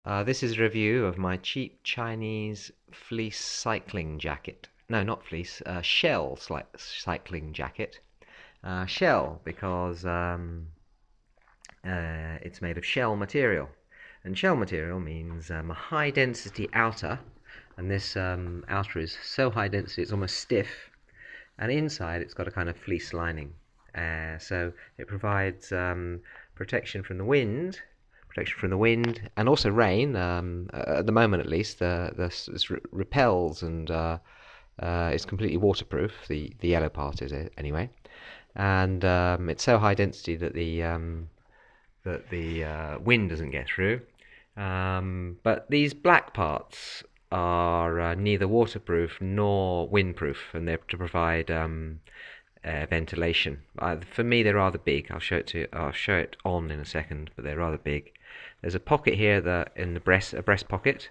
This is a review of my cheap Chinese fleece cycling jacket. No, not fleece, shell cycling jacket. Shell because it's made of shell material. And shell material means a high density outer, and this outer is so high density it's almost stiff, and inside it's got a kind of fleece lining. So it provides protection from the wind and also rain. At the moment, at least, this repels and is completely waterproof. The yellow part is it anyway, and it's so high density that the wind doesn't get through. But these black parts are neither waterproof nor windproof, and they're to provide ventilation. For me, they're rather big. I'll show it on in a second, but they're rather big. There's a pocket here in the breast, a breast pocket.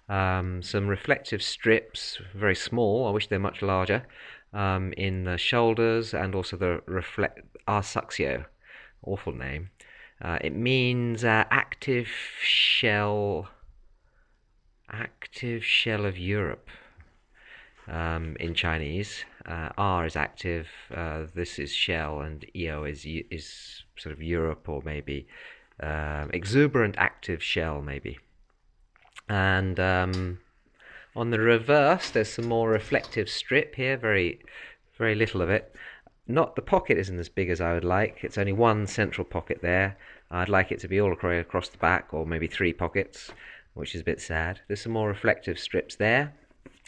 Some reflective strips, very small. I wish they're much larger. In the shoulders, and also the Arsuxeo, awful name. It means active shell of Europe. In Chinese, R is active, this is shell, and EO is sort of Europe, or maybe exuberant active shell, maybe. And on the reverse, there's some more reflective strip here, very little of it. The pocket isn't as big as I would like. It's only one central pocket there. I'd like it to be all across the back, or maybe 3 pockets, which is a bit sad. There's some more reflective strips there.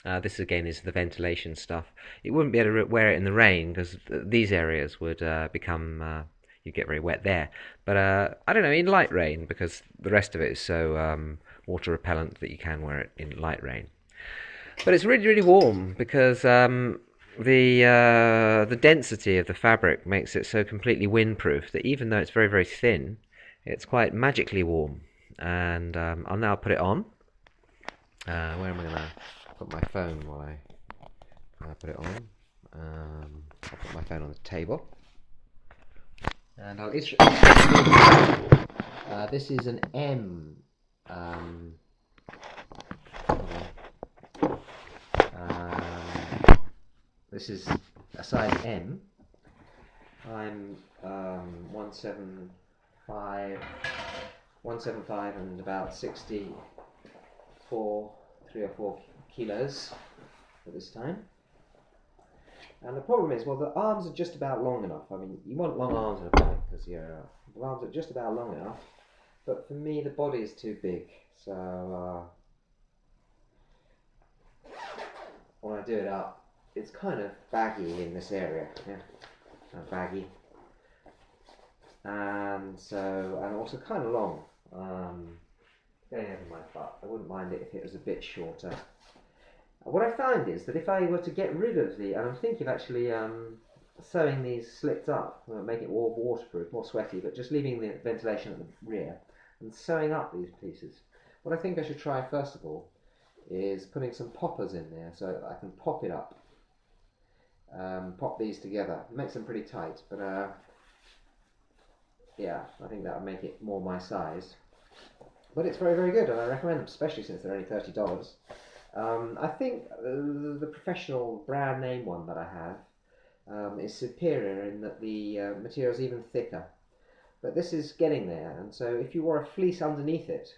This again is the ventilation stuff. You wouldn't be able to wear it in the rain because these areas would become, you'd get very wet there. But I don't know, in light rain, because the rest of it is so water repellent that you can wear it in light rain. But it's really warm because the density of the fabric makes it so completely windproof that even though it's very thin, it's quite magically warm. And I'll now put it on. Where am I going to put my phone while I put it on? I'll put my phone on the table, and I'll this is an M. This is a size M. I'm 175 and about 64, 3 or 4 kilos at this time. And the problem is, well, the arms are just about long enough. I mean, you want long arms in a bike because the arms are just about long enough. But for me, the body is too big. So when I do it up, it's kind of baggy in this area. Yeah, baggy. And also kind of long. Going over my butt. I wouldn't mind it if it was a bit shorter. What I find is that if I were to get rid of and I'm thinking of actually sewing these slits up, make it more waterproof, more sweaty, but just leaving the ventilation at the rear and sewing up these pieces. What I think I should try first of all is putting some poppers in there so I can pop it up. Pop these together. It makes them pretty tight, but yeah, I think that would make it more my size. But it's very good, and I recommend them, especially since they're only $30. I think the professional brand name one that I have is superior in that the material is even thicker. But this is getting there, and so if you wore a fleece underneath it,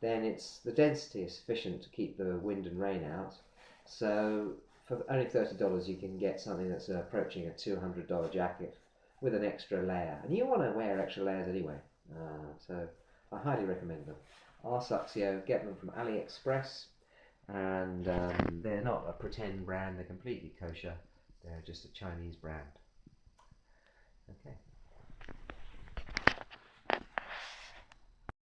then the density is sufficient to keep the wind and rain out. So for only $30 you can get something that's approaching a $200 jacket with an extra layer. And you want to wear extra layers anyway, so I highly recommend them. Arsuxeo, get them from AliExpress. And they're not a pretend brand, they're completely kosher. They're just a Chinese brand. Okay.